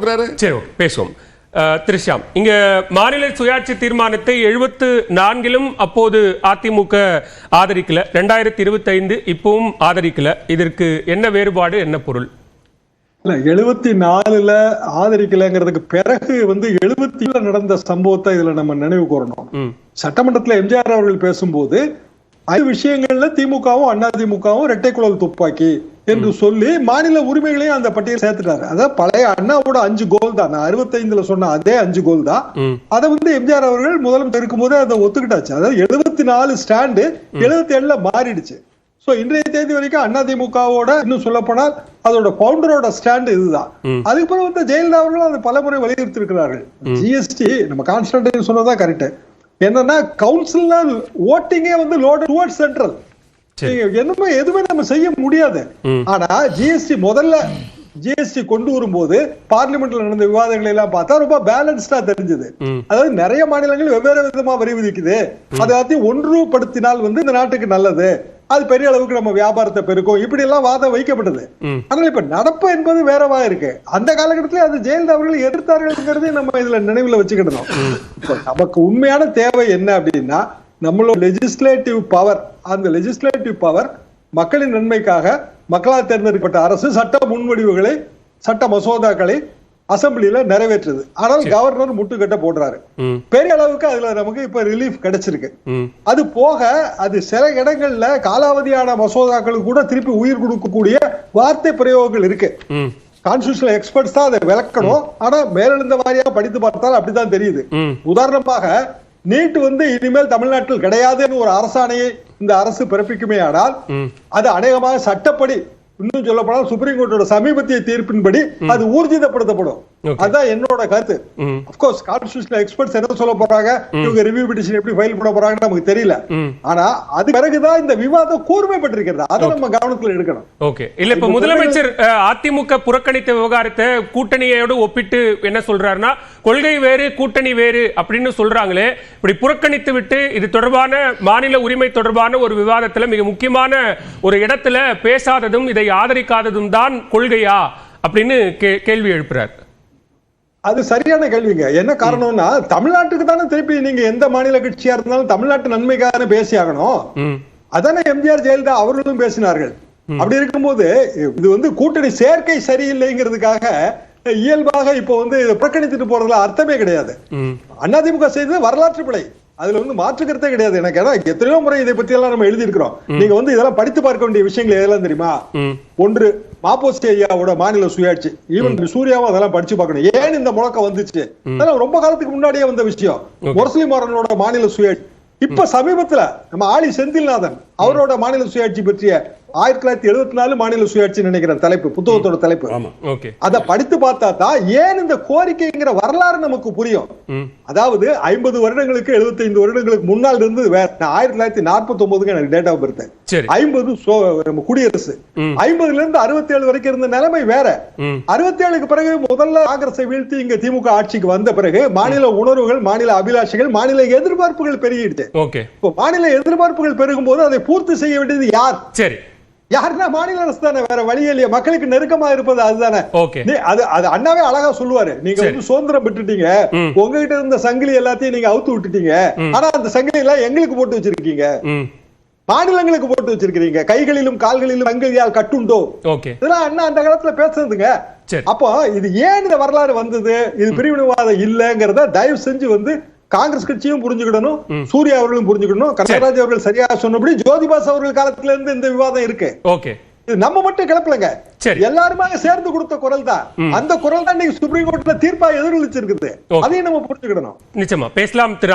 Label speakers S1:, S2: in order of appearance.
S1: சரி, பேசுவோம். திரிஷாம், இங்க மாநில சுயாட்சி தீர்மானத்தை 74 அப்போது அதிமுக ஆதரிக்கல, 2025 இப்பவும் ஆதரிக்கல. இதற்கு என்ன வேறுபாடு, என்ன பொருள்?
S2: 74 ஆதரிக்கலங்கிறதுக்கு பிறகு 70 நடந்த சம்பவத்தை இதுல நம்ம நினைவு கூறணும். சட்டமன்றத்தில் எம்ஜிஆர் அவர்கள் பேசும்போது 5 விஷயங்கள்ல திமுகவும் அதிமுகவும் இரட்டை குழல் துப்பாக்கி என்று சொல்லி மாநில உரிமைகளையும் அந்த பட்டியல் சேர்த்துட்டாரு. அதாவது பழைய அண்ணாவோட 5 கோல் தான், 65 சொன்ன அதே 5 கோல் தான். அதை எம்ஜிஆர் அவர்கள் முதலமைச்சர் இருக்கும்போது அதை ஒத்துக்கிட்டாச்சு. அதாவது 74 ஸ்டாண்டு 77 மாறிடுச்சு. சோ இன்றைய தேதி வரைக்கும் அதிமுகவோட இன்னும் சொல்ல போனால் அதோட பவுண்டரோட ஸ்டாண்ட் இதுதான். அதுக்கப்புறம் ஜெயலலிதா அவர்கள் அதை பலமுறை வலியுறுத்தி இருக்கிறார்கள். ஜிஎஸ்டி நம்ம கான்ஸ்டன்டைன் சொன்னதான் கரெக்ட். என்னன்னா கவுன்சில் ஓட்டிங்கே லோட் டுவர்ட் சென்ட்ரல், எதுவுமே நம்ம செய்ய முடியாது. ஆனா ஜிஎஸ்டி கொண்டு வரும்போது பார்லிமெண்ட்ல நடந்த விவாதங்களை எல்லாம் பார்த்தா ரொம்ப பேலன்ஸ்டா தெரிஞ்சது. அதாவது நிறைய மாநிலங்கள் வெவ்வேறு விதமா வரி விதிக்குது, அதை ஒன்றுபடுத்தினால் இந்த நாட்டுக்கு நல்லது, அது பெரிய அளவுக்கு நம்ம வியாபாரத்தை பெருக்கும், இப்படி எல்லாம் வாதம் வைக்கப்பட்டது. ஆனால் இப்ப நடப்பு என்பது வேறவா இருக்கு. அந்த காலகட்டத்தில் அது ஜெயலலிதா அவர்கள் எதிர்த்தார்கள் நம்ம இதுல நினைவுல வச்சுக்கிடணும். நமக்கு உண்மையான தேவை என்ன அப்படின்னா, நம்மளோட லெஜிஸ்லேட்டிவ் பவர், அந்த லெஜிஸ்லேட்டிவ் பவர் மக்களின் நன்மைக்காக மக்களால் தேர்ந்தெடுக்கப்பட்ட அரசு சட்ட முன்வடிவுகளை, சட்ட மசோதாக்களை அசம்பிளியில நிறைவேற்றுது. ஆனால் கவர்னர் முட்டுக்கட்ட போடுறாரு. பெரிய அளவுக்கு அதுல நமக்கு இப்ப ரிலீஃப் கிடைச்சிருக்கு. அது போக அது சில இடங்கள்ல காலாவதியான மசோதாக்களுக்கு கூட திருப்பி உயிர் கொடுக்கக்கூடிய வார்த்தை பிரயோகங்கள் இருக்கு. கான்ஸ்டிடியூஷனல் எக்ஸ்பர்ட்ஸ் தான் அதை விளக்கணும். ஆனா மேலெழுந்த வாரியாக படித்து பார்த்தால் அப்படித்தான் தெரியுது. உதாரணமாக நீட் இனிமேல் தமிழ்நாட்டில் கிடையாதுன்னு ஒரு அரசாணையை இந்த அரசு பிறப்பிக்குமே ஆனால் அது அநேகமாக சட்டப்படி, இன்னும் சொல்ல போனால் சுப்ரீம் கோர்ட்டோட சமீபத்திய தீர்ப்பின்படி அது ஊர்ஜிதப்படுத்தப்படும். அதுதான் என்னோட கருத்து. அப்கோர்ஸ் கான்ஸ்டிடியூஷனல் எக்ஸ்பர்ட்ஸ் என்ன சொல்ல போறாங்க, இவங்க ரிவ்யூ பெட்டிஷன் எப்படி ஃபைல் பண்ண போறாங்கன்னு நமக்கு தெரியல. ஆனா அது பிறகுதான் இந்த விவாதம் கூர்மைப்பட்டிருக்கிறது. அதை நம்ம கவனத்தில் எடுக்கணும்.
S1: ஓகே, இல்ல இப்ப முதலமைச்சர் அதிமுக புறக்கணித்த விவகாரத்தை கூட்டணியோடு ஒப்பிட்டு என்ன சொல்றாருன்னா, கொள்கை வேறு கூட்டணி வேறு அப்படின்னு சொல்றாங்களே, இப்படி புறக்கணித்து விட்டு இது தொடர்பான மாநில உரிமை தொடர்பான ஒரு விவாதத்துல மிக முக்கியமான ஒரு இடத்துல பேசாததும் இதை ஆதரிக்காததும் தான் கொள்கையா அப்படின்னு கேள்வி எழுப்புறார்.
S2: அது சரியான கேள்விங்க. என்ன காரணம்னா, தமிழ்நாட்டுக்கு தானே திருப்பி நீங்க எந்த மாநில கட்சியா இருந்தாலும் தமிழ்நாட்டு நன்மைக்காக பேசி ஆகணும். அதானே எம்ஜிஆர் ஜெயலலிதா அவர்களும் பேசினார்கள். அப்படி இருக்கும்போது இது கூட்டணி சேர்க்கை சரியில்லைங்கிறதுக்காக இயல்பாக இப்போ புறக்கணித்துட்டு போறதுல அர்த்தமே கிடையாது. அதிமுக செய்தது வரலாற்று பிழை, அதுல மாற்று கருத்தே கிடையாது. எனக்கு எத்தனையோ முறை இதை பத்தி எல்லாம் நம்ம எழுதி இருக்கிறோம். நீங்க இதெல்லாம் படித்து பார்க்க வேண்டிய விஷயங்கள் எதெல்லாம் தெரியுமா? ஒன்று, மாப்போசி ஐயாவோட மாநில சுயாட்சி. ஈவன் சூர்யாவும் அதெல்லாம் படிச்சு பார்க்கணும். ஏன் இந்த முழக்கம் வந்துச்சு? அதெல்லாம் ரொம்ப காலத்துக்கு முன்னாடியே வந்த விஷயம். முரசொலி மாறனோட மாநில சுயாட்சி. இப்ப சமீபத்துல நம்ம ஆளி செந்தில்நாதன் அவரோட மாநில சுயாட்சி பற்றிய 1974 மாநில சுயாட்சி நினைக்கிறேன் தலைப்பு, புத்தகத்தோட தலைப்பு. அதை படித்து பார்த்தா தான் ஏன் இந்த கோரிக்கைங்கிற வரலாறு நமக்கு புரியும். அதாவது 50 வருடங்களுக்கு 75 வருடங்களுக்கு முன்னால் இருந்து வேற. 1949 எனக்கு டேட் ஆஃப் பர்த். 50 குடியரசு, 50ல இருந்து 67 வரைக்கும் இருந்த நிலைமை வேற. 67க்கு பிறகு முதல்ல காங்கிரஸை வீழ்த்தி இங்க திமுக ஆட்சிக்கு வந்த பிறகு மாநில உணர்வுகள், மாநில அபிலாஷைகள், மாநில எதிர்பார்ப்புகள் பெருகிடுச்சு. இப்போ மாநில எதிர்பார்ப்புகள் பெருகும் போது அதை பூர்த்தி செய்ய வேண்டியது யார்? சரி, யாருன்னா மாநில அரசு தானே, வேற வழி இல்லையா? மக்களுக்கு நெருக்கமா இருப்பது அதுதானே. அது அண்ணாவே அழகா சொல்லுவாரு. நீங்க சுதந்திரம் விட்டுட்டீங்க, உங்ககிட்ட இருந்த சங்கிலி எல்லாத்தையும் நீங்க அவுத்து விட்டுட்டீங்க, ஆனா அந்த சங்கிலி எல்லாம் எங்களுக்கு போட்டு வச்சிருக்கீங்க, மாநிலங்களுக்கு போட்டு வச்சிருக்கீங்க, கைகளிலும் கால்களிலும் சங்கிலியால் கட்டுண்டோ. இதெல்லாம் அண்ணா அந்த காலத்துல பேசுறதுங்க. அப்போ இது ஏன் இந்த வரலாறு வந்தது, இது பிரிவினைவாதம் இல்லங்கிறத தயவு செஞ்சு காங்கிரஸ் கட்சியும் புரிஞ்சுக்கிடணும், சூர்யா அவர்களும் புரிஞ்சுக்கணும். கனகராஜ் அவர்கள் சரியா சொன்னபடி ஜோதிபாஸ் அவர்கள் காலத்துல இருந்து இந்த விவாதம் இருக்கு. நம்ம மட்டும் கிளப்பலங்க, எல்லாருமே சேர்ந்து கொடுத்த குரல் தான். அந்த குரல் தான் சுப்ரீம் கோர்ட்ல தீர்ப்பா எதிரொலிச்சிருக்குது. அதையும் நம்ம புரிஞ்சுக்கிடணும்.
S1: நிச்சயமா பேசலாம். திரு